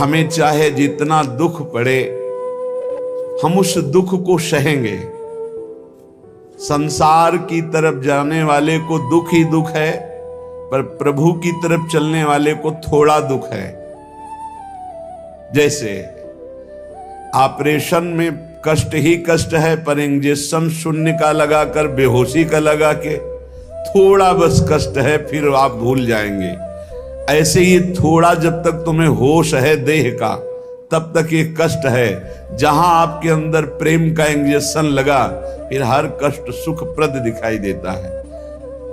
हमें चाहे जितना दुख पड़े हम उस दुख को सहेंगे। संसार की तरफ जाने वाले को दुख ही दुख है, पर प्रभु की तरफ चलने वाले को थोड़ा दुख है। जैसे ऑपरेशन में कष्ट ही कष्ट है, पर इंजेक्शन शून्य का लगाकर बेहोशी का लगा के थोड़ा बस कष्ट है, फिर आप भूल जाएंगे। ऐसे ही थोड़ा जब तक तुम्हें होश है देह का, तब तक ये कष्ट है। जहां आपके अंदर प्रेम का इंजेक्शन लगा, फिर हर कष्ट सुखप्रद दिखाई देता है।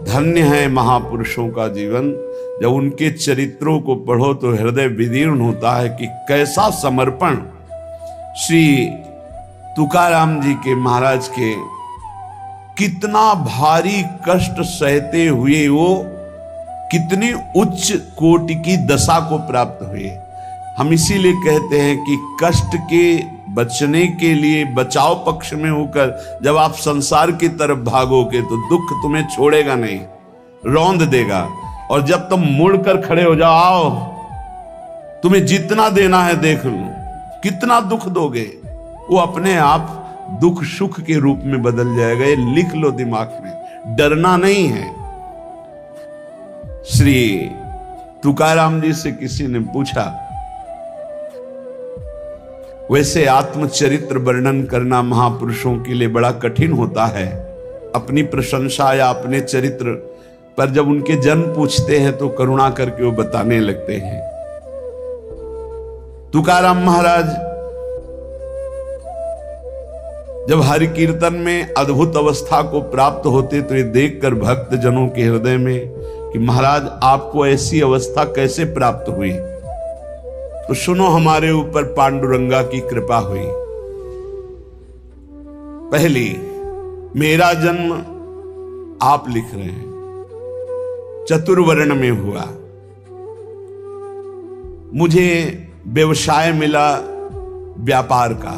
धन्य है महापुरुषों का जीवन। जब उनके चरित्रों को पढ़ो तो हृदय विदीर्ण होता है कि कैसा समर्पण श्री तुकाराम जी के महाराज के, कितना भारी कष्ट सहते हुए वो कितनी उच्च कोटि की दशा को प्राप्त हुए। हम इसीलिए कहते हैं कि कष्ट के बचने के लिए बचाव पक्ष में होकर जब आप संसार की तरफ भागोगे तो दुख तुम्हें छोड़ेगा नहीं, रौंद देगा। और जब तुम मुड़कर खड़े हो जाओ, आओ तुम्हें जितना देना है देख लो, कितना दुख दोगे, वो अपने आप दुख सुख के रूप में बदल जाएगा। ये लिख लो दिमाग में, डरना नहीं है। श्री तुकाराम जी से किसी ने पूछा, वैसे आत्मचरित्र वर्णन करना महापुरुषों के लिए बड़ा कठिन होता है, अपनी प्रशंसा या अपने चरित्र, पर जब उनके जन पूछते हैं तो करुणा करके वो बताने लगते हैं। तुकाराम महाराज जब हरि कीर्तन में अद्भुत अवस्था को प्राप्त होते तो ये देखकर भक्त जनों के हृदय में कि महाराज आपको ऐसी अवस्था कैसे प्राप्त हुई, तो सुनो हमारे ऊपर पांडुरंगा की कृपा हुई। पहली, मेरा जन्म आप लिख रहे हैं चतुर्वर्ण में हुआ। मुझे व्यवसाय मिला व्यापार का,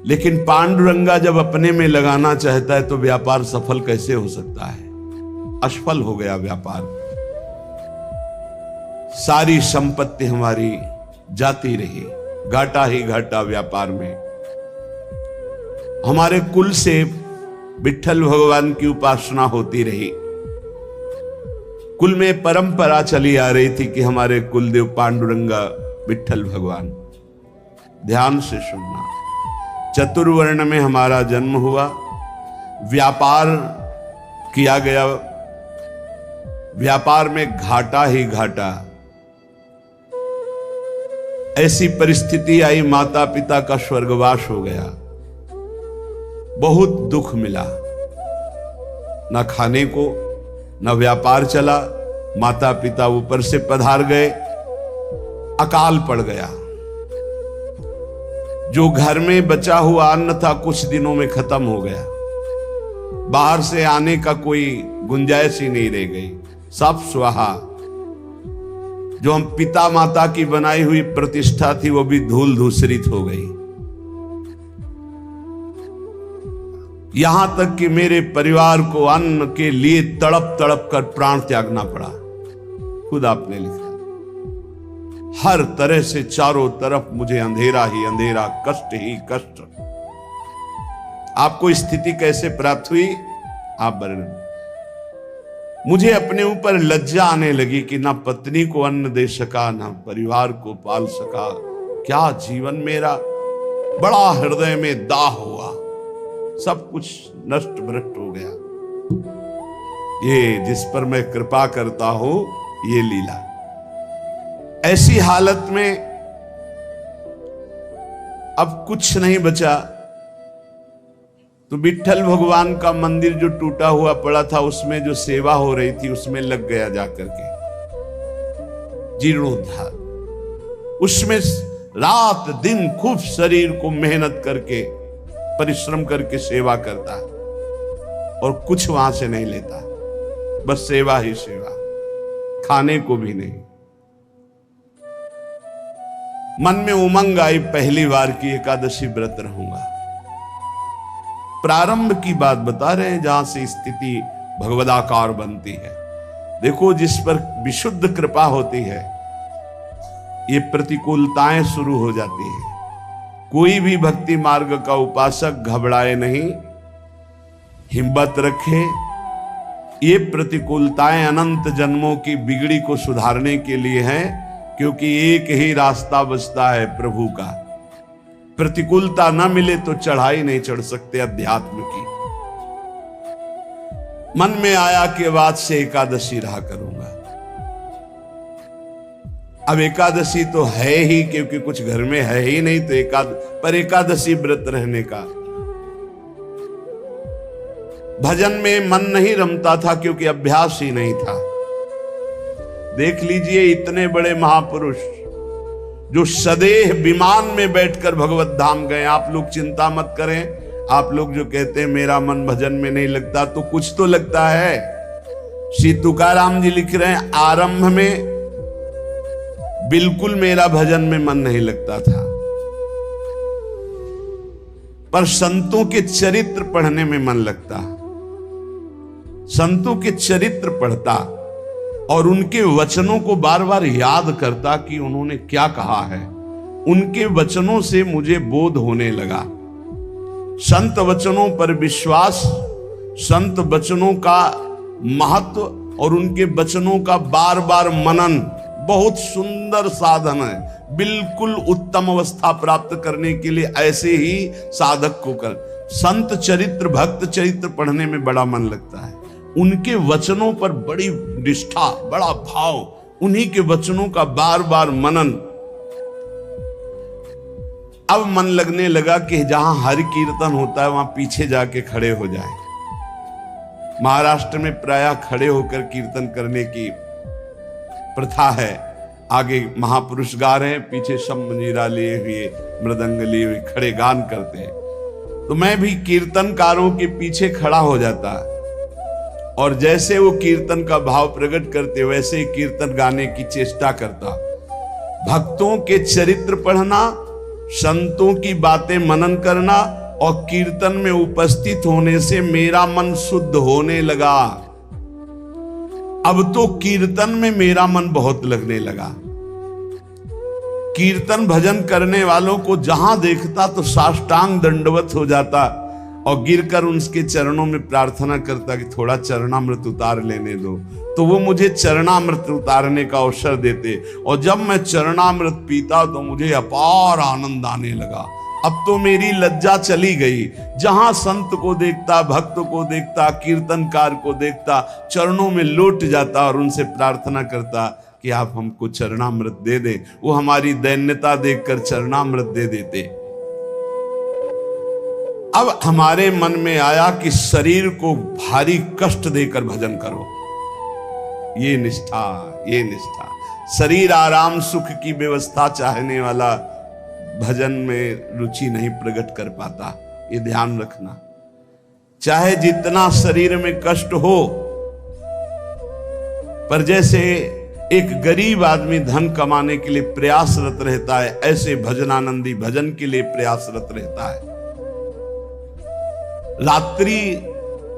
लेकिन पांडुरंगा जब अपने में लगाना चाहता है तो व्यापार सफल कैसे हो सकता है? असफल हो गया व्यापार। सारी संपत्ति हमारी जाती रही, घाटा ही घाटा व्यापार में। हमारे कुल से विट्ठल भगवान की उपासना होती रही। कुल में परंपरा चली आ रही थी कि हमारे कुलदेव पांडुरंगा विट्ठल भगवान। ध्यान से सुनना, चतुर्वर्ण में हमारा जन्म हुआ, व्यापार किया गया, व्यापार में घाटा ही घाटा। ऐसी परिस्थिति आई, माता पिता का स्वर्गवास हो गया, बहुत दुख मिला, ना खाने को, ना व्यापार चला, माता पिता ऊपर से पधार गए, अकाल पड़ गया। जो घर में बचा हुआ अन्न था कुछ दिनों में खत्म हो गया, बाहर से आने का कोई गुंजाइश ही नहीं रह गई, सब स्वाहा। जो हम पिता माता की बनाई हुई प्रतिष्ठा थी वो भी धूल धूसरित हो गई। यहां तक कि मेरे परिवार को अन्न के लिए तड़प तड़प कर प्राण त्यागना पड़ा। खुद आपने लिखा, हर तरह से चारों तरफ मुझे अंधेरा ही अंधेरा, कष्ट ही कष्ट। आपको स्थिति कैसे प्राप्त हुई आप वर्णन। मुझे अपने ऊपर लज्जा आने लगी कि ना पत्नी को अन्न दे सका, ना परिवार को पाल सका। क्या जीवन मेरा, बड़ा हृदय में दाह हुआ, सब कुछ नष्ट भ्रष्ट हो गया। ये जिस पर मैं कृपा करता हूं ये लीला। ऐसी हालत में अब कुछ नहीं बचा, तो विट्ठल भगवान का मंदिर जो टूटा हुआ पड़ा था उसमें जो सेवा हो रही थी उसमें लग गया जाकर के, जीर्णोद्धार। उसमें रात दिन खूब शरीर को मेहनत करके परिश्रम करके सेवा करता है और कुछ वहां से नहीं लेता, बस सेवा ही सेवा, खाने को भी नहीं। मन में उमंग आई, पहली बार की एकादशी व्रत रहूंगा। प्रारंभ की बात बता रहे हैं जहां से स्थिति भगवदाकार बनती है। देखो, जिस पर विशुद्ध कृपा होती है ये प्रतिकूलताएं शुरू हो जाती हैं। कोई भी भक्ति मार्ग का उपासक घबराए नहीं, हिम्मत रखे। ये प्रतिकूलताएं अनंत जन्मों की बिगड़ी को सुधारने के लिए हैं, क्योंकि एक ही रास्ता बचता है प्रभु का। प्रतिकूलता न मिले तो चढ़ाई नहीं चढ़ सकते अध्यात्म की। मन में आया कि बाद से एकादशी रहा करूंगा। अब एकादशी तो है ही, क्योंकि कुछ घर में है ही नहीं, तो पर एकादशी व्रत रहने का। भजन में मन नहीं रमता था, क्योंकि अभ्यास ही नहीं था। देख लीजिए इतने बड़े महापुरुष जो सदेह विमान में बैठकर भगवत धाम गए। आप लोग चिंता मत करें। आप लोग जो कहते हैं मेरा मन भजन में नहीं लगता, तो कुछ तो लगता है। श्री तुकाराम जी लिख रहे हैं, आरंभ में बिल्कुल मेरा भजन में मन नहीं लगता था, पर संतों के चरित्र पढ़ने में मन लगता। संतों के चरित्र पढ़ता और उनके वचनों को बार बार याद करता कि उन्होंने क्या कहा है। उनके वचनों से मुझे बोध होने लगा। संत वचनों पर विश्वास, संत वचनों का महत्व और उनके वचनों का बार बार मनन बहुत सुंदर साधन है। बिल्कुल उत्तम अवस्था प्राप्त करने के लिए ऐसे ही साधक को कर। संत चरित्र, भक्त चरित्र पढ़ने में बड़ा मन लगता है। उनके वचनों पर बड़ी निष्ठा, बड़ा भाव, उन्हीं के वचनों का बार बार मनन। अब मन लगने लगा कि जहां हरि कीर्तन होता है वहां पीछे जाके खड़े हो जाए। महाराष्ट्र में प्रायः खड़े होकर कीर्तन करने की प्रथा है। आगे महापुरुष गा रहे हैं, पीछे शंभजीरा लिए हुए, मृदंग लिए हुए खड़े गान करते हैं। तो मैं भी कीर्तनकारों के पीछे खड़ा हो जाता और जैसे वो कीर्तन का भाव प्रकट करते वैसे ही कीर्तन गाने की चेष्टा करता। भक्तों के चरित्र पढ़ना, संतों की बातें मनन करना और कीर्तन में उपस्थित होने से मेरा मन शुद्ध होने लगा। अब तो कीर्तन में मेरा मन बहुत लगने लगा। कीर्तन भजन करने वालों को जहां देखता तो साष्टांग दंडवत हो जाता और गिरकर उनके चरणों में प्रार्थना करता कि थोड़ा चरणामृत उतार लेने दो। तो वो मुझे चरणामृत उतारने का अवसर देते और जब मैं चरणामृत पीता तो मुझे अपार आनंद आने लगा। अब तो मेरी लज्जा चली गई। जहां संत को देखता, भक्त को देखता, कीर्तनकार को देखता, चरणों में लौट जाता और उनसे प्रार्थना करता कि आप हमको चरणामृत दे दें। वो हमारी दैन्यता देखकर चरणामृत दे देते। अब हमारे मन में आया कि शरीर को भारी कष्ट देकर भजन करो। ये निष्ठा, ये निष्ठा। शरीर आराम सुख की व्यवस्था चाहने वाला भजन में रुचि नहीं प्रकट कर पाता। ये ध्यान रखना। चाहे जितना शरीर में कष्ट हो, पर जैसे एक गरीब आदमी धन कमाने के लिए प्रयासरत रहता है, ऐसे भजनानंदी भजन के लिए प्रयासरत रहता है। रात्रि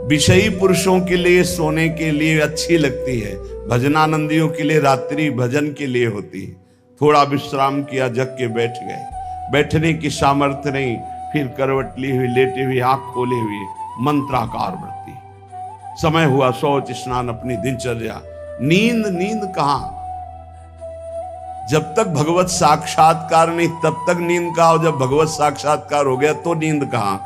विषयी पुरुषों के लिए सोने के लिए अच्छी लगती है, भजनानंदियों के लिए रात्रि भजन के लिए होती है। थोड़ा विश्राम किया, जग के बैठ गए। बैठने की सामर्थ्य नहीं, फिर करवट ली हुई, लेटे हुए, आंख खोले हुए, मंत्राकार वृत्ति। समय हुआ शौच स्नान, अपनी दिनचर्या। नींद, नींद कहां? जब तक भगवत साक्षात्कार नहीं तब तक नींद कहां, और जब भगवत साक्षात्कार हो गया तो नींद कहां?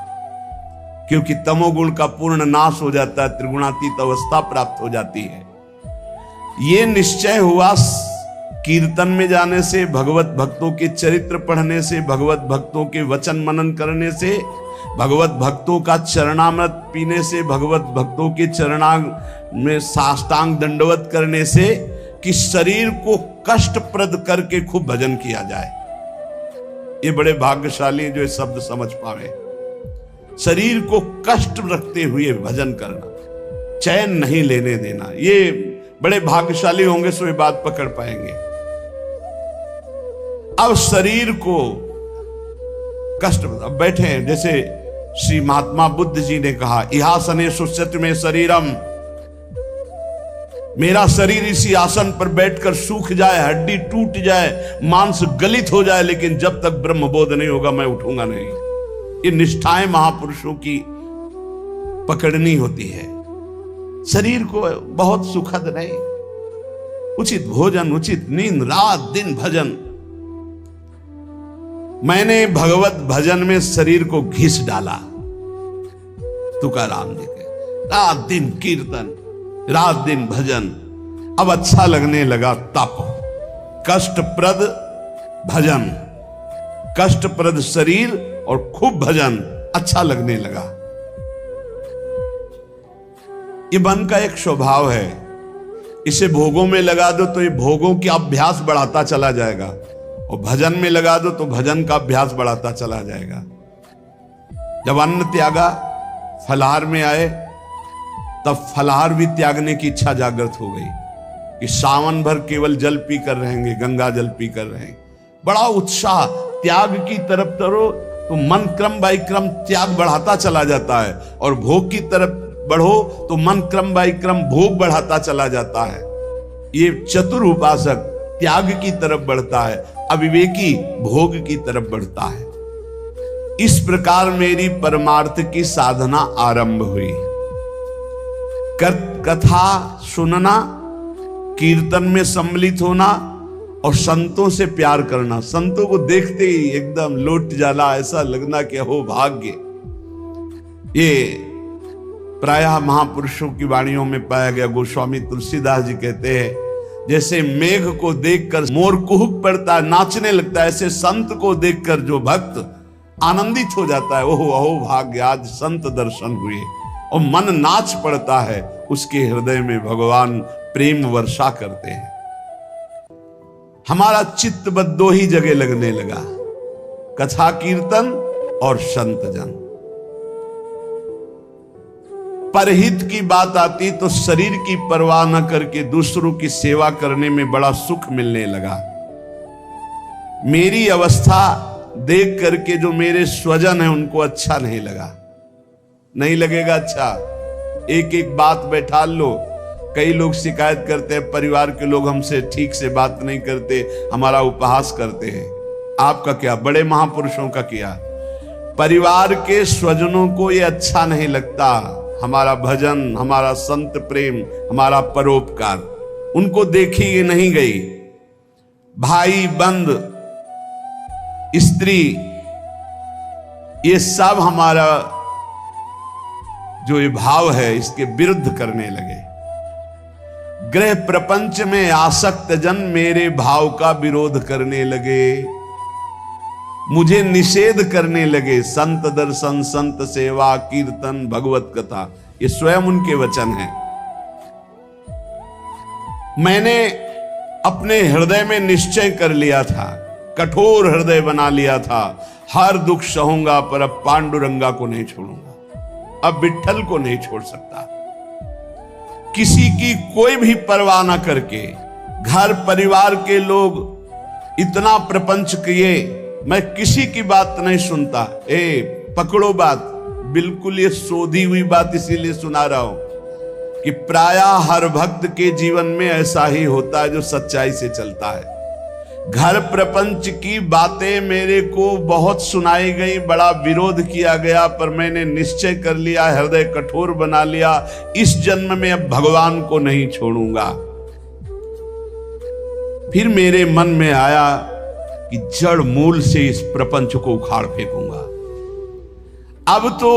क्योंकि तमोगुण का पूर्ण नाश हो जाता है, त्रिगुणातीत अवस्था प्राप्त हो जाती है। ये निश्चय हुआ कीर्तन में जाने से, भगवत भक्तों के चरित्र पढ़ने से, भगवत भक्तों के वचन मनन करने से, भगवत भक्तों का चरणामृत पीने से, भगवत भक्तों के चरणांग में साष्टांग दंडवत करने से, कि शरीर को कष्टप्रद करके खूब भजन किया जाए। ये बड़े भाग्यशाली जो ये शब्द समझ पावे। शरीर को कष्ट रखते हुए भजन करना, चैन नहीं लेने देना, ये बड़े भाग्यशाली होंगे सो ये बात पकड़ पाएंगे। अब शरीर को कष्ट, अब बैठे हैं, जैसे श्री महात्मा बुद्ध जी ने कहा, इहासने सुस्यति में शरीरम, मेरा शरीर इसी आसन पर बैठकर सूख जाए, हड्डी टूट जाए, मांस गलित हो जाए, लेकिन जब तक ब्रह्मबोध नहीं होगा मैं उठूंगा नहीं। ये निष्ठाएं महापुरुषों की पकड़नी होती है। शरीर को बहुत सुखद नहीं, उचित भोजन, उचित नींद, रात दिन भजन। मैंने भगवत भजन में शरीर को घिस डाला। तुकाराम जी के रात दिन कीर्तन, रात दिन भजन। अब अच्छा लगने लगा तप, कष्टप्रद भजन, कष्टप्रद शरीर और खूब भजन अच्छा लगने लगा। ये मन का एक स्वभाव है, इसे भोगों में लगा दो तो ये भोगों की अभ्यास बढ़ाता चला जाएगा, और भजन में लगा दो तो भजन का अभ्यास बढ़ाता चला जाएगा। जब अन्न त्यागा, फलाहार में आए, तब फलाहार भी त्यागने की इच्छा जागृत हो गई कि सावन भर केवल जल पी कर रहेंगे, गंगा जल पी कर रहेंगे। बड़ा उत्साह, त्याग की तरफ करो तो मन क्रम बाई क्रम त्याग बढ़ाता चला जाता है, और भोग की तरफ बढ़ो तो मन क्रम बाई क्रम भोग बढ़ाता चला जाता है। ये चतुर उपासक त्याग की तरफ बढ़ता है, अविवेकी भोग की तरफ बढ़ता है। इस प्रकार मेरी परमार्थ की साधना आरंभ हुई। कथा सुनना, कीर्तन में सम्मिलित होना और संतों से प्यार करना। संतों को देखते ही एकदम लौट जाना, ऐसा लगना कि हो भाग्य। ये प्रायः महापुरुषों की वाणियों में पाया गया। गोस्वामी तुलसीदास जी कहते हैं, जैसे मेघ को देखकर मोर कुहुक पड़ता है, नाचने लगता है, ऐसे संत को देखकर जो भक्त आनंदित हो जाता है, ओहो अहो भाग्य, आज संत दर्शन हुए, और मन नाच पड़ता है। उसके हृदय में भगवान प्रेम वर्षा करते हैं। हमारा चित्त बस दो ही जगह लगने लगा, कथा कीर्तन और संत जन। परहित की बात आती तो शरीर की परवाह न करके दूसरों की सेवा करने में बड़ा सुख मिलने लगा। मेरी अवस्था देख करके जो मेरे स्वजन हैं उनको अच्छा नहीं लगा। नहीं लगेगा अच्छा, एक एक बात बैठा लो। कई लोग शिकायत करते हैं, परिवार के लोग हमसे ठीक से बात नहीं करते, हमारा उपहास करते हैं। आपका क्या, बड़े महापुरुषों का क्या? परिवार के स्वजनों को ये अच्छा नहीं लगता, हमारा भजन, हमारा संत प्रेम, हमारा परोपकार, उनको देखी ये नहीं गई। भाई बंद, स्त्री, ये सब हमारा जो ये भाव है इसके विरुद्ध करने लगे। ग्रह प्रपंच में आसक्त जन मेरे भाव का विरोध करने लगे, मुझे निषेध करने लगे। संत दर्शन, संत सेवा, कीर्तन, भगवत कथा, ये स्वयं उनके वचन हैं। मैंने अपने हृदय में निश्चय कर लिया था, कठोर हृदय बना लिया था, हर दुख सहूंगा पर अब पांडुरंगा को नहीं छोड़ूंगा, अब विट्ठल को नहीं छोड़ सकता। किसी की कोई भी परवाह ना करके, घर परिवार के लोग इतना प्रपंच किए, मैं किसी की बात नहीं सुनता। पकड़ो बात, बिल्कुल ये सोधी हुई बात इसीलिए सुना रहा हूं कि प्रायः हर भक्त के जीवन में ऐसा ही होता है जो सच्चाई से चलता है। घर प्रपंच की बातें मेरे को बहुत सुनाई गई, बड़ा विरोध किया गया, पर मैंने निश्चय कर लिया, हृदय कठोर बना लिया, इस जन्म में अब भगवान को नहीं छोड़ूंगा। फिर मेरे मन में आया कि जड़ मूल से इस प्रपंच को उखाड़ फेंकूंगा। अब तो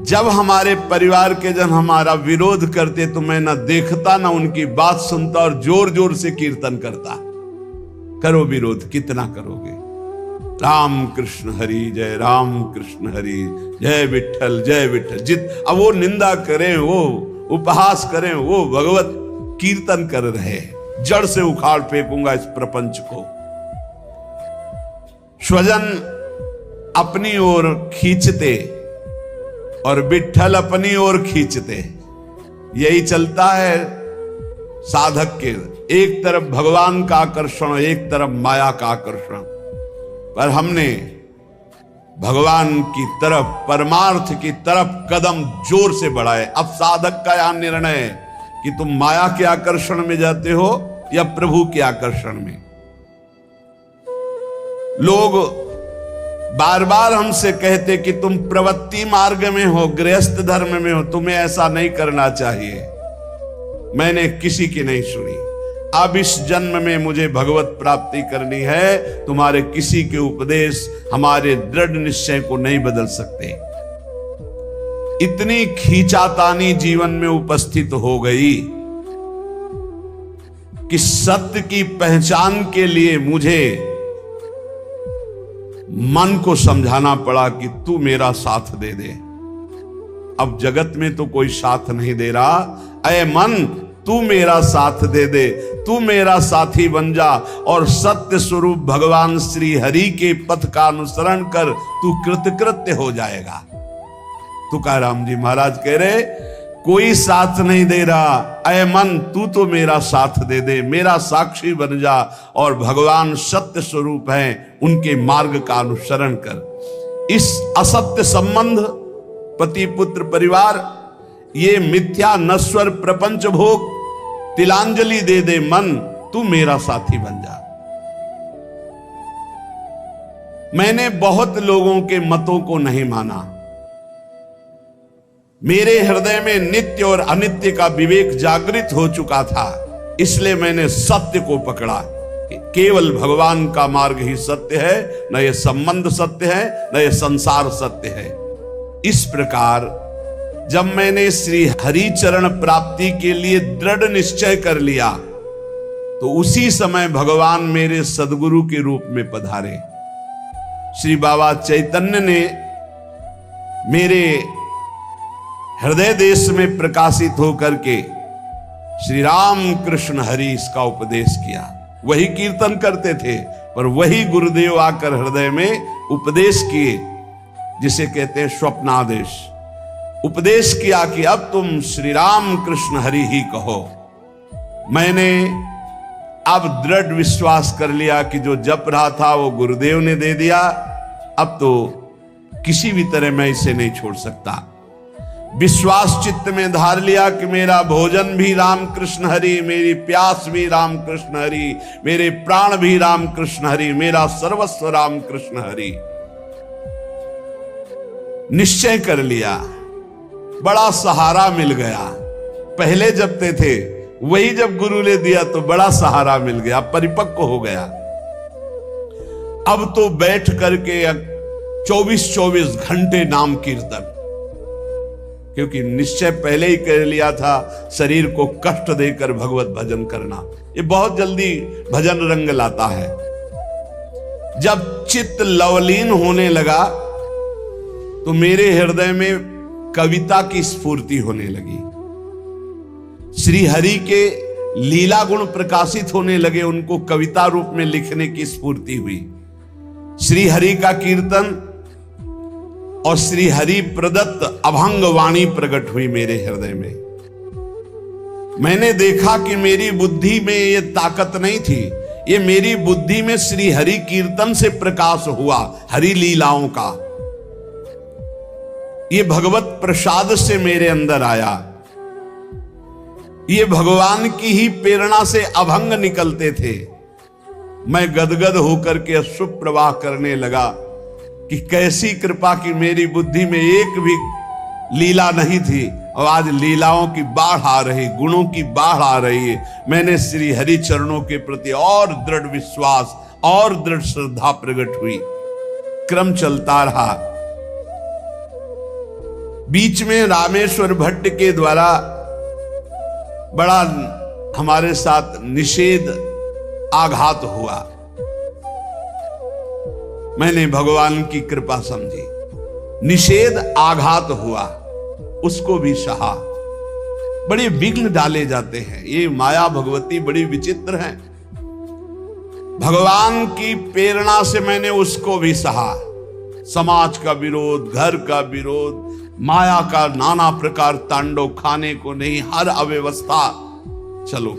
जब हमारे परिवार के जन हमारा विरोध करते तो मैं न देखता न उनकी बात सुनता, और जोर जोर से कीर्तन करता। करो विरोध, कितना करोगे? राम कृष्ण हरि जय, राम कृष्ण हरि जय, विठ्ठल जय विठ्ठल। अब वो निंदा करें, वो उपहास करें, वो भगवत कीर्तन कर रहे, जड़ से उखाड़ फेंकूंगा इस प्रपंच को। स्वजन अपनी ओर खींचते और विठ्ठल अपनी ओर खींचते, यही चलता है साधक के। एक तरफ भगवान का आकर्षण, एक तरफ माया का आकर्षण। पर हमने भगवान की तरफ, परमार्थ की तरफ कदम जोर से बढ़ाए। अब साधक का यहां निर्णय है कि तुम माया के आकर्षण में जाते हो या प्रभु के आकर्षण में। लोग बार बार हमसे कहते कि तुम प्रवृत्ति मार्ग में हो, गृहस्थ धर्म में हो, तुम्हें ऐसा नहीं करना चाहिए। मैंने किसी की नहीं सुनी। अब इस जन्म में मुझे भगवत प्राप्ति करनी है, तुम्हारे किसी के उपदेश हमारे दृढ़ निश्चय को नहीं बदल सकते। इतनी खींचातानी जीवन में उपस्थित हो गई कि सत्य की पहचान के लिए मुझे मन को समझाना पड़ा कि तू मेरा साथ दे दे। अब जगत में तो कोई साथ नहीं दे रहा, अय मन तू मेरा साथ दे दे, तू मेरा साथी बन जा और सत्य स्वरूप भगवान श्री हरि के पथ का अनुसरण कर तू कृतकृत्य हो जाएगा। तुकाराम जी महाराज कह रहे कोई साथ नहीं दे रहा, अय मन तू तो मेरा साथ दे दे, मेरा साक्षी बन जा और भगवान सत्य स्वरूप हैं, उनके मार्ग का अनुसरण कर। इस असत्य संबंध, पति पुत्र परिवार, ये मिथ्या नश्वर प्रपंच भोग, तिलांजलि दे दे मन, तू मेरा साथी बन जा। मैंने बहुत लोगों के मतों को नहीं माना। मेरे हृदय में नित्य और अनित्य का विवेक जागृत हो चुका था, इसलिए मैंने सत्य को पकड़ा कि केवल भगवान का मार्ग ही सत्य है, न ये संबंध सत्य है, न ये संसार सत्य है। इस प्रकार जब मैंने श्री हरि चरण प्राप्ति के लिए दृढ़ निश्चय कर लिया तो उसी समय भगवान मेरे सदगुरु के रूप में पधारे। श्री बाबा चैतन्य ने मेरे हृदय देश में प्रकाशित होकर के श्री राम कृष्ण हरि इसका उपदेश किया। वही कीर्तन करते थे पर वही गुरुदेव आकर हृदय में उपदेश किए, जिसे कहते हैं स्वप्नादेश। उपदेश किया कि अब तुम श्री राम कृष्ण हरि ही कहो। मैंने अब दृढ़ विश्वास कर लिया कि जो जप रहा था वो गुरुदेव ने दे दिया, अब तो किसी भी तरह मैं इसे नहीं छोड़ सकता। विश्वास चित्त में धार लिया कि मेरा भोजन भी राम कृष्ण हरि, मेरी प्यास भी राम कृष्ण हरि, मेरे प्राण भी राम कृष्ण हरि, मेरा सर्वस्व राम कृष्ण हरि। निश्चय कर लिया, बड़ा सहारा मिल गया। पहले जपते थे वही जब गुरु ने दिया तो बड़ा सहारा मिल गया, परिपक्व हो गया। अब तो बैठ करके 24-24 घंटे नाम कीर्तन, क्योंकि निश्चय पहले ही कर लिया था शरीर को कष्ट देकर भगवत भजन करना, ये बहुत जल्दी भजन रंग लाता है। जब चित्त लवलीन होने लगा तो मेरे हृदय में कविता की स्फूर्ति होने लगी। श्री हरि के लीला गुण प्रकाशित होने लगे, उनको कविता रूप में लिखने की स्फूर्ति हुई। श्री हरि का कीर्तन और श्री हरि प्रदत्त अभंग वाणी प्रकट हुई मेरे हृदय में। मैंने देखा कि मेरी बुद्धि में ये ताकत नहीं थी, ये मेरी बुद्धि में श्री हरि कीर्तन से प्रकाश हुआ, हरि लीलाओं का। ये भगवत प्रसाद से मेरे अंदर आया। ये भगवान की ही प्रेरणा से अभंग निकलते थे। मैं गदगद होकर के अश्रु प्रवाह करने लगा कि कैसी कृपा की मेरी बुद्धि में एक भी लीला नहीं थी और आज लीलाओं की बाढ़ आ रही, गुणों की बाढ़ आ रही है। मैंने श्री हरि चरणों के प्रति और दृढ़ विश्वास और दृढ़ श्रद्धा प्रकट हुई। क्रम चलता रहा। बीच में रामेश्वर भट्ट के द्वारा बड़ा हमारे साथ निषेध आघात हुआ। मैंने भगवान की कृपा समझी, निषेध आघात हुआ, उसको भी सहा। बड़े विघ्न डाले जाते हैं, ये माया भगवती बड़ी विचित्र है। भगवान की प्रेरणा से मैंने उसको भी सहा। समाज का विरोध, घर का विरोध, माया का नाना प्रकार तांडव, खाने को नहीं, हर अव्यवस्था। चलो